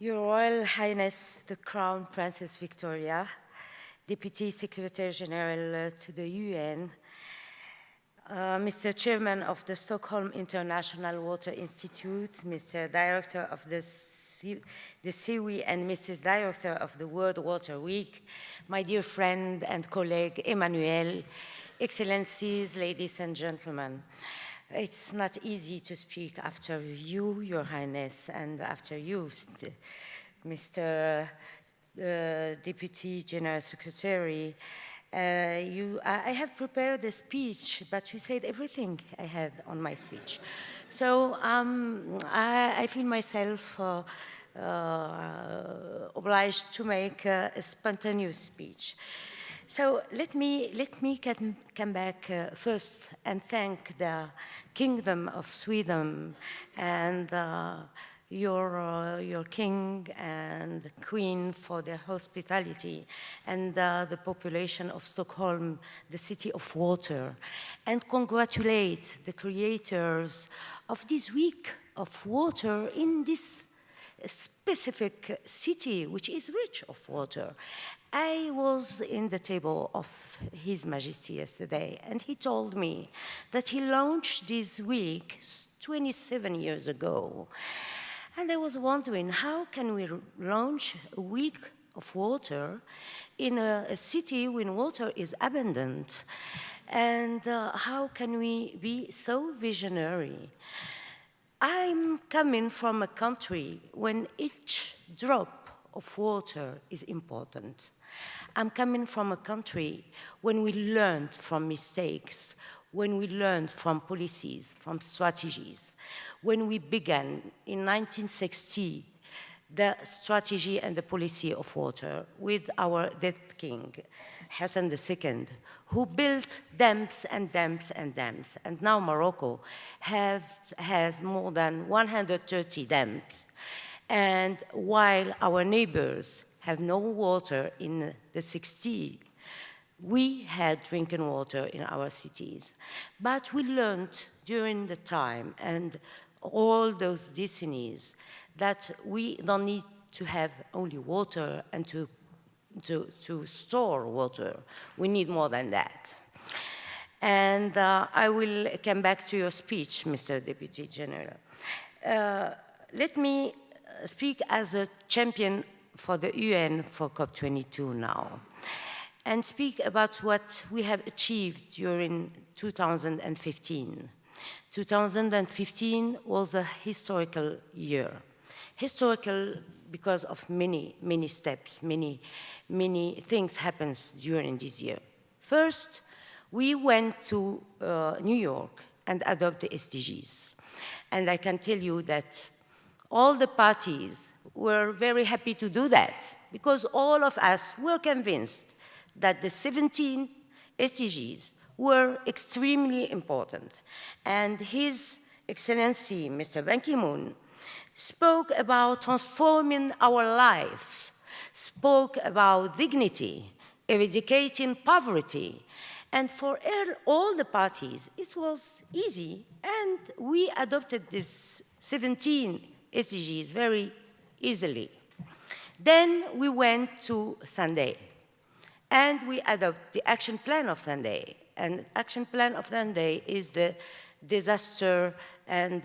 Your Royal Highness, the Crown Princess Victoria, Deputy Secretary General to the UN, Mr. Chairman of the Stockholm International Water Institute, Mr. Director of the SIWI, and Mrs. Director of the World Water Week, my dear friend and colleague Emmanuel, Excellencies, ladies and gentlemen. It's not easy to speak after you, Your Highness, and after you, Mr. Deputy General Secretary. I have prepared a speech, but you said everything I had on my speech. So I feel myself obliged to make a spontaneous speech. So let me come back first and thank the Kingdom of Sweden and your king and queen for their hospitality, and the population of Stockholm, the city of water, and congratulate the creators of this week of water in this specific city, which is rich of water. I was in the table of His Majesty yesterday, and he told me that he launched this week 27 years ago. And I was wondering, how can we launch a week of water in a city when water is abundant? And how can we be so visionary? I'm coming from a country when each drop of water is important. I'm coming from a country when we learned from mistakes, when we learned from policies, from strategies. When we began in 1960, the strategy and the policy of water with our dead king, Hassan II, who built dams and dams and dams. And now Morocco has more than 130 dams. And while our neighbors have no water in the 60s, we had drinking water in our cities. But we learned during the time and all those decennies that we don't need to have only water and to store water. We need more than that. And I will come back to your speech, Mr. Deputy General. Let me speak as a champion for the UN for COP22 now, and speak about what we have achieved during 2015. 2015 was a historical year. Historical because of many, many steps, many things happened during this year. First, we went to New York and adopted the SDGs. And I can tell you that all the parties were very happy to do that, because all of us were convinced that the 17 SDGs were extremely important. And His Excellency, Mr. Ban Ki-moon, spoke about transforming our life, spoke about dignity, eradicating poverty. And for all the parties, it was easy, and we adopted these 17 SDGs very easily. Then we went to Sunday, and we adopted the action plan of Sunday. And action plan of Sunday is the disaster and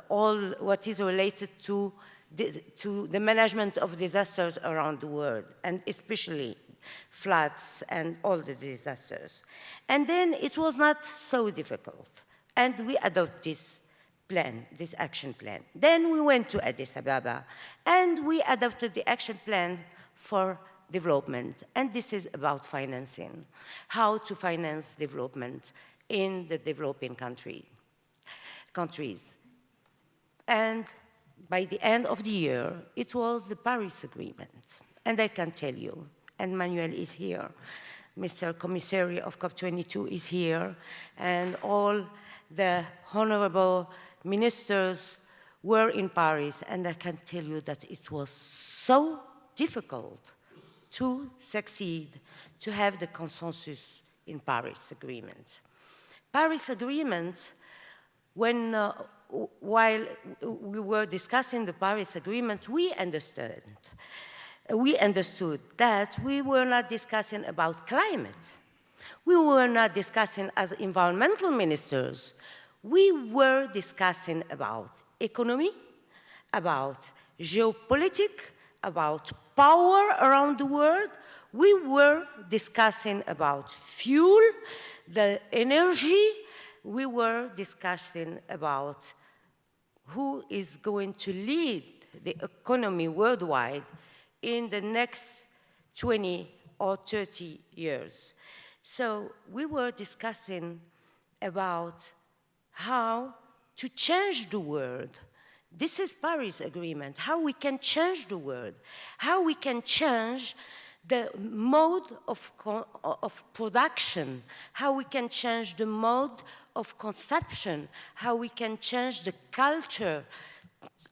all what is related to the management of disasters around the world, and especially floods and all the disasters. And then it was not so difficult, and we adopted this plan, this action plan. Then we went to Addis Ababa, and we adopted the action plan for development, and this is about financing, how to finance development in the developing countries. And by the end of the year, it was the Paris Agreement. And I can tell you, and Manuel is here, Mr. Commissary of COP22 is here, and all the honorable ministers were in Paris, and I can tell you that it was so difficult to succeed, to have the consensus in Paris Agreement. Paris Agreement, when while we were discussing the Paris Agreement, we understood that we were not discussing about climate. We were not discussing as environmental ministers. We were discussing about economy, about geopolitics, about power around the world. We were discussing about fuel, the energy. We were discussing about who is going to lead the economy worldwide in the next 20 or 30 years. So we were discussing about how to change the world. This is Paris Agreement, how we can change the world, how we can change the mode of production, how we can change the mode of consumption, how we can change the culture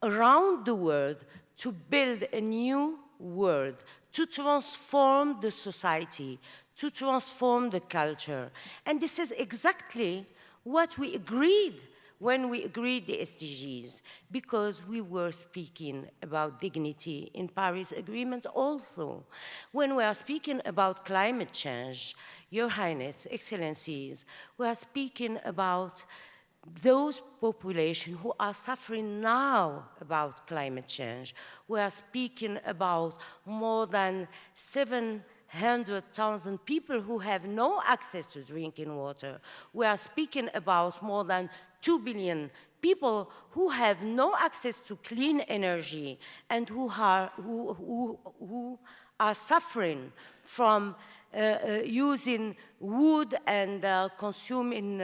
around the world to build a new world, to transform the society, to transform the culture. And this is exactly what we agreed when we agreed the SDGs, because we were speaking about dignity in Paris Agreement also. When we are speaking about climate change, Your Highness, Excellencies, we are speaking about those populations who are suffering now about climate change. We are speaking about more than 700,000 people who have no access to drinking water. We are speaking about more than 2 billion people who have no access to clean energy and who are suffering from using wood and consuming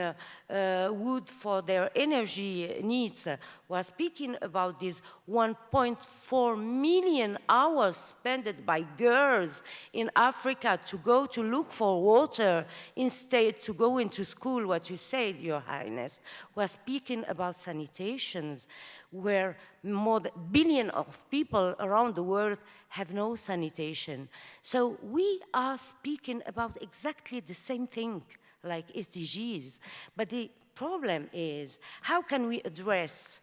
wood for their energy needs. We are speaking about these 1.4 million hours spent by girls in Africa to go to look for water instead to go into school, what you said, Your Highness. We are speaking about sanitations, where more than a billion of people around the world have no sanitation. So we are speaking about exactly the same thing, like SDGs. But the problem is, how can we address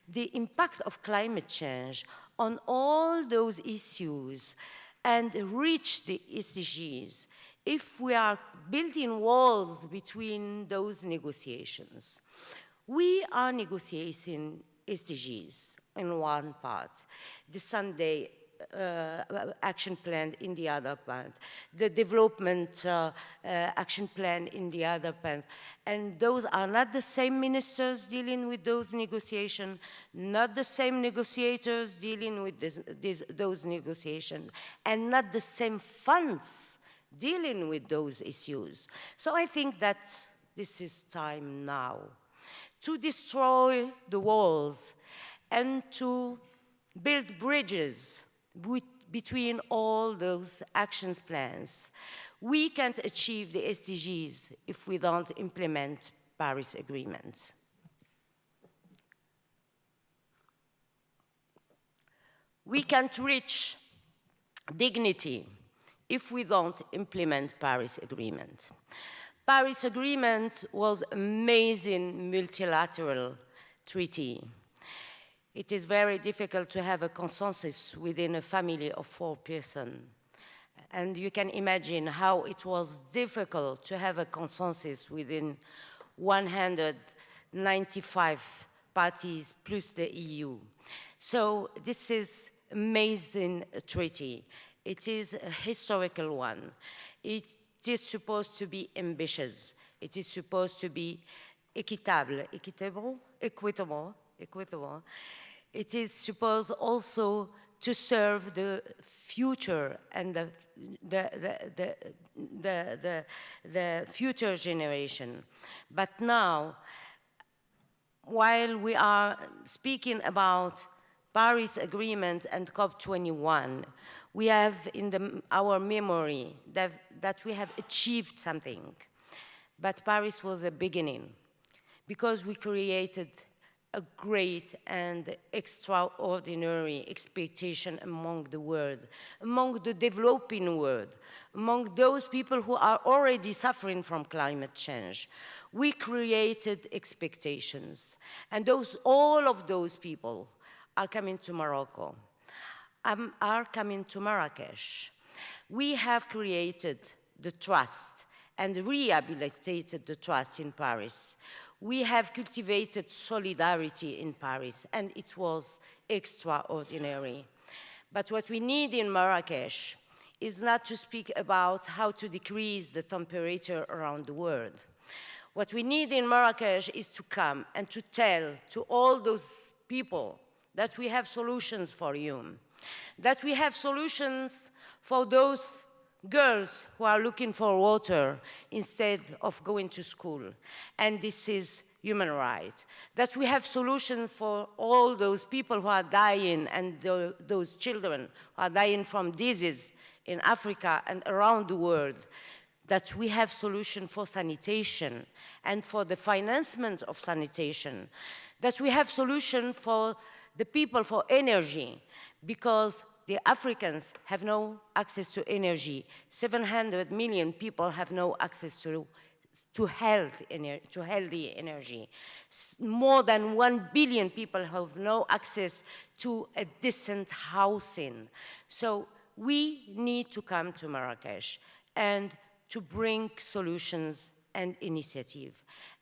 the impact of climate change on all those issues and reach the SDGs if we are building walls between those negotiations? We are negotiating SDGs in one part, the Sunday action plan in the other part, the development action plan in the other part. And those are not the same ministers dealing with those negotiations, not the same negotiators dealing with those negotiations, and not the same funds dealing with those issues. So I think that this is time now to destroy the walls and to build bridges between all those action plans. We can't achieve the SDGs if we don't implement Paris Agreement. We can't reach dignity if we don't implement Paris Agreement. Paris Agreement was an amazing multilateral treaty. It is very difficult to have a consensus within a family of 4 persons. And you can imagine how it was difficult to have a consensus within 195 parties plus the EU. So this is an amazing treaty. It is a historical one. It is supposed to be ambitious. It is supposed to be equitable. It is supposed also to serve the future and the future generation. But now, while we are speaking about Paris Agreement and COP21, we have in our memory that we have achieved something. But Paris was a beginning, because we created a great and extraordinary expectation among the world, among the developing world, among those people who are already suffering from climate change. We created expectations, and all of those people are coming to Morocco, are coming to Marrakesh. We have created the trust and rehabilitated the trust in Paris. We have cultivated solidarity in Paris, and it was extraordinary. But what we need in Marrakesh is not to speak about how to decrease the temperature around the world. What we need in Marrakesh is to come and to tell to all those people that we have solutions for you, that we have solutions for those girls who are looking for water instead of going to school, and this is human right. That we have solutions for all those people who are dying and those children who are dying from disease in Africa and around the world. That we have solutions for sanitation and for the financement of sanitation. That we have solutions for the people for energy, because the Africans have no access to energy. 700 million people have no access to healthy energy. More than 1 billion people have no access to a decent housing. So we need to come to Marrakesh and to bring solutions and initiative.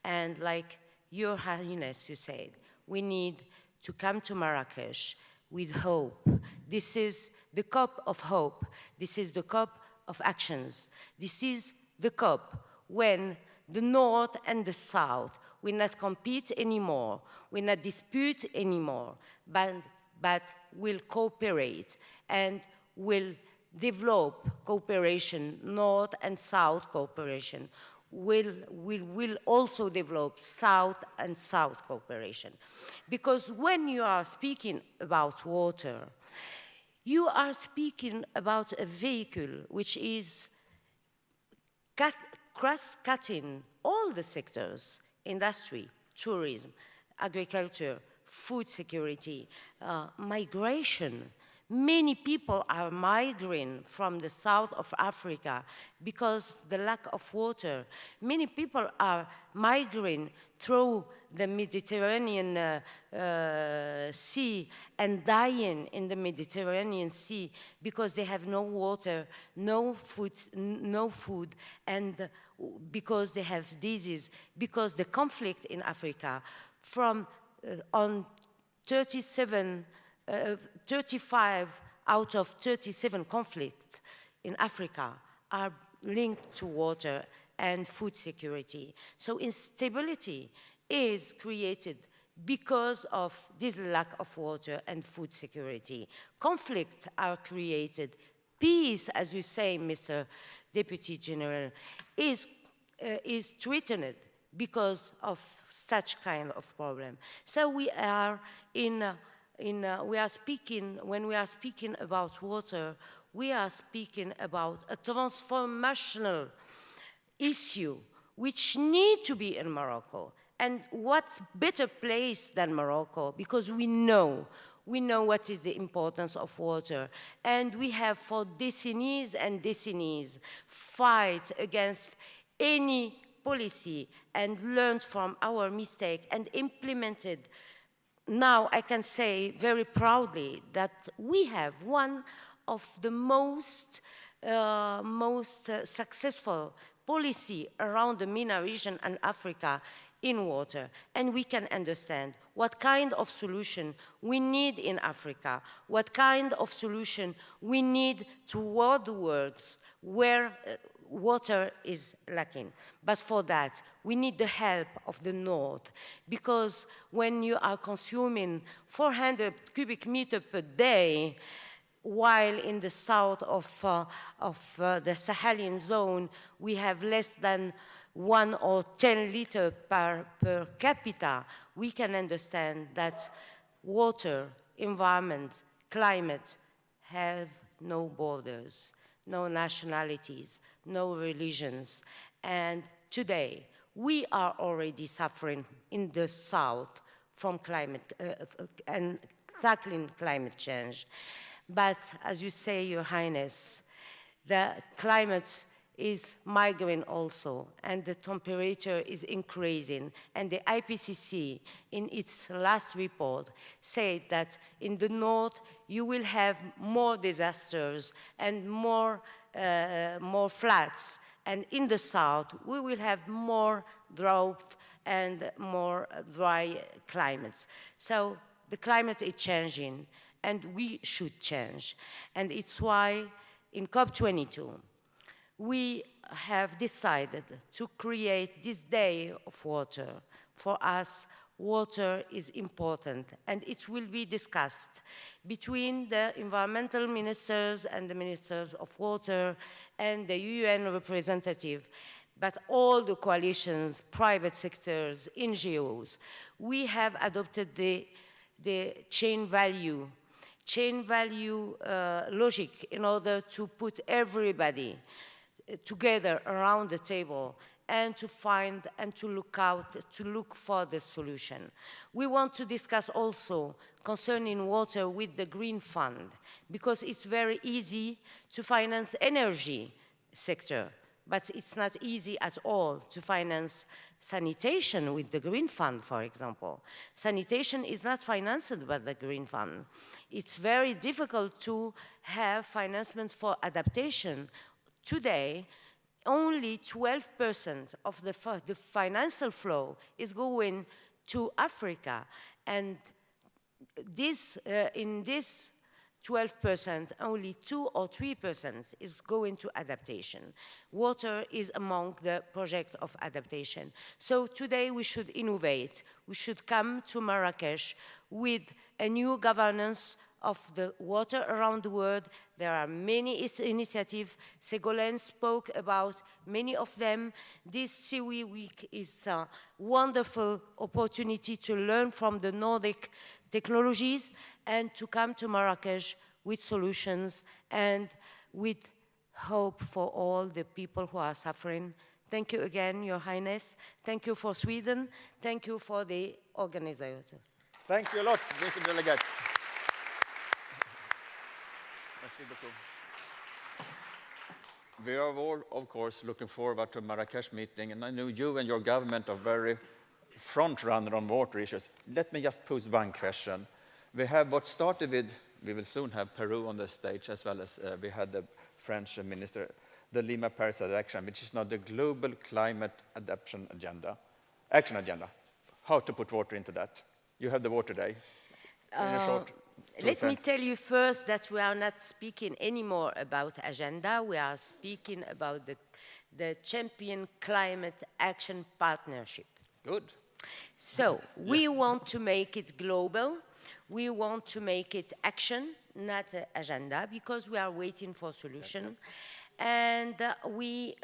And like Your Highness, you said, we need to come to Marrakesh with hope. This is the cup of hope. This is the cup of actions. This is the cup when the North and the South will not compete anymore, will not dispute anymore, but will cooperate and will develop cooperation, North and South cooperation, will also develop South and South cooperation. Because when you are speaking about water, you are speaking about a vehicle which is cross-cutting all the sectors: industry, tourism, agriculture, food security, migration. Many people are migrating from the south of Africa because the lack of water. Many people are migrating through the Mediterranean Sea and dying in the Mediterranean Sea because they have no water, no food, and because they have disease, because the conflict in Africa on 35 out of 37 conflicts in Africa are linked to water and food security. So instability is created because of this lack of water and food security. Conflicts are created. Peace, as you say, Mr. Deputy General, is threatened because of such kind of problem. So we are when we are speaking about water, we are speaking about a transformational issue which need to be in Morocco. And what better place than Morocco? Because we know what is the importance of water. And we have for decennies and decennies fight against any policy and learned from our mistake and implemented. Now I can say very proudly that we have one of the most successful policy around the MENA region and Africa in water. And we can understand what kind of solution we need in Africa, what kind of solution we need toward the world where water is lacking. But for that, we need the help of the North, because when you are consuming 400 cubic meters per day, while in the south of the Sahelian zone, we have less than 1 or 10 liters per capita, we can understand that water, environment, climate have no borders, no nationalities, no religions. And today, we are already suffering in the south from climate and tackling climate change. But as you say, Your Highness, the climate is migrating also, and the temperature is increasing. And the IPCC, in its last report, said that in the north, you will have more disasters and more floods. And in the south, we will have more drought and more dry climates. So the climate is changing, and we should change. And it's why in COP22, we have decided to create this day of water. For us, water is important, and it will be discussed between the environmental ministers and the ministers of water and the UN representative, but all the coalitions, private sectors, NGOs. We have adopted the chain value logic in order to put everybody together around the table and to find and to look for the solution. We want to discuss also concerning water with the Green Fund, because it's very easy to finance energy sector, but it's not easy at all to finance sanitation with the Green Fund, for example. Sanitation is not financed by the Green Fund. It's very difficult to have financement for adaptation. Today, only 12% of the financial flow is going to Africa, and in this 12%, only 2 or 3% is going to adaptation. Water is among the project of adaptation. So today we should innovate. We should come to Marrakesh with a new governance of the water around the world. There are many initiatives. Ségolène spoke about many of them. This Seaweed Week is a wonderful opportunity to learn from the Nordic technologies and to come to Marrakesh with solutions and with hope for all the people who are suffering. Thank you again, Your Highness. Thank you for Sweden. Thank you for the organizer. Thank you a lot, Mr. Delegate. We are all, of course, looking forward to Marrakesh meeting, and I know you and your government are very front runner on water issues. Let me just pose one question. We have what started with, we will soon have Peru on the stage, as well as we had the French minister, the Lima Paris Action, which is now the global climate adaptation agenda, action agenda. How to put water into that? You have the water day. In a short. Let me tell you first that we are not speaking anymore about agenda. We are speaking about the Champion Climate Action Partnership. Good. So we want to make it global. We want to make it action, not agenda, because we are waiting for solution. And we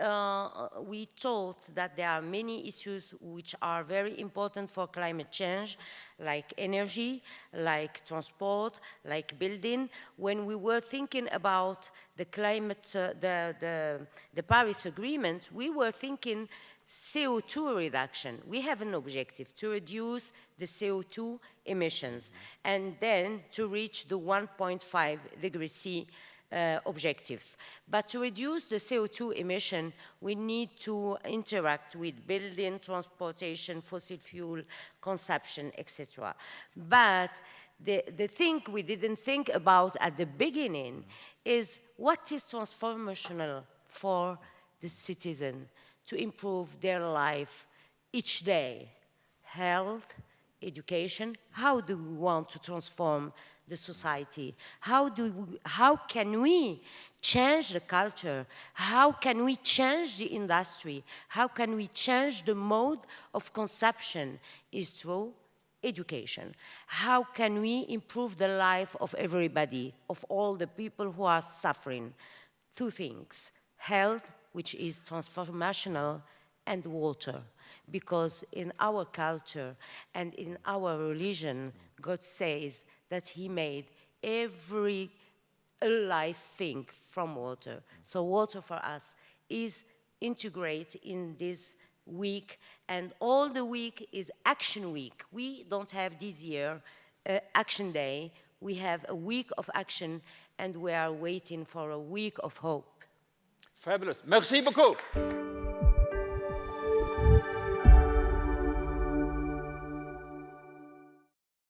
thought that there are many issues which are very important for climate change, like energy, like transport, like building. When we were thinking about the climate, the Paris Agreement, we were thinking CO2 reduction. We have an objective to reduce the CO2 emissions and then to reach the 1.5 degrees C objective. But to reduce the CO2 emission, we need to interact with building, transportation, fossil fuel consumption, etc. But the thing we didn't think about at the beginning is what is transformational for the citizen to improve their life each day. Health, education, how do we want to transform the society? How can we change the culture? How can we change the industry? How can we change the mode of consumption? Is through education. How can we improve the life of everybody, of all the people who are suffering? Two things: health, which is transformational, and water. Because in our culture and in our religion, God says that He made every alive thing from water. So water for us is integrated in this week, and all the week is Action Week. We don't have this year Action Day. We have a week of action, and we are waiting for a week of hope. Fabulous. Merci beaucoup.